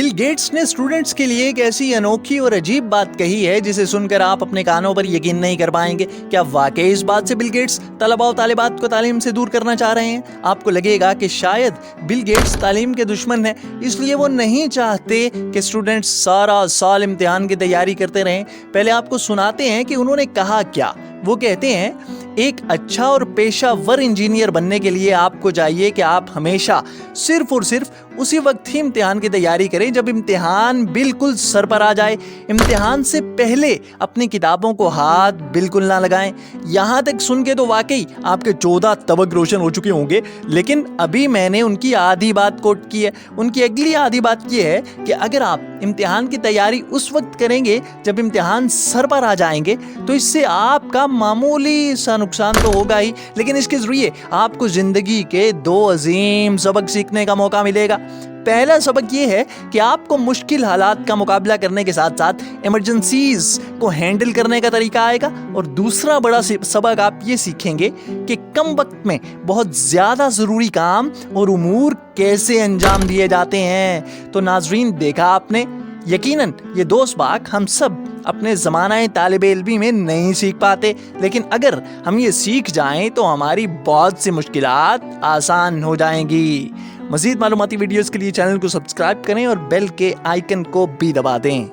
Bill Gates ने students के लिए एक ऐसी अनोखी और अजीब बात कही है जिसे सुनकर आप अपने कानों पर यकीन नहीं कर पाएंगे। क्या वाकई इस बात से बिल गेट्स तलबा और तालिबात को तालीम से दूर करना चाह रहे हैं? आपको लगेगा कि शायद बिल गेट्स तालीम के दुश्मन हैं, इसलिए वो नहीं चाहते कि स्टूडेंट्स सारा साल इम्तिहान की तैयारी करते रहें। पहले आपको सुनाते हैं कि उन्होंने कहा क्या। वो कहते हैं, एक अच्छा और पेशावर इंजीनियर बनने के लिए आपको चाहिए कि आप हमेशा सिर्फ और सिर्फ उसी वक्त ही इम्तिहान की तैयारी करें जब इम्तिहान बिल्कुल सर पर आ जाए। इम्तिहान से पहले अपनी किताबों को हाथ बिल्कुल ना लगाएं। यहाँ तक सुन के तो वाकई आपके 14 तबक रोशन हो चुके होंगे, लेकिन अभी मैंने उनकी आधी बात कोट की है। उनकी अगली आधी बात यह है कि अगर आप इम्तिहान की तैयारी उस वक्त करेंगे जब इम्तिहान सर पर आ जाएंगे तो इससे आपका मामूली सा नुकसान तो होगा ही, लेकिन इसके जरिए आपको जिंदगी के 2 अजीम सबक सीखने का मौका मिलेगा। पहला सबक ये है कि आपको मुश्किल हालात का मुकाबला करने के साथ साथ इमरजेंसीज को हैंडल करने का तरीका आएगा, और दूसरा बड़ा सबक आप ये सीखेंगे कि कम वक्त में बहुत ज़्यादा ज़रूरी काम और उमूर कैसे अंजाम दिए जाते हैं। तो नाजरीन, देखा आपने, यकीनन ये 2 सबक हम सब अपने ज़माना तालिबे इल्मी में नहीं सीख पाते, लेकिन अगर हम ये सीख जाएं तो हमारी बहुत सी मुश्किलात आसान हो जाएंगी। मज़ीद मालूमाती वीडियोस के लिए चैनल को सब्सक्राइब करें और बेल के आइकन को भी दबा दें।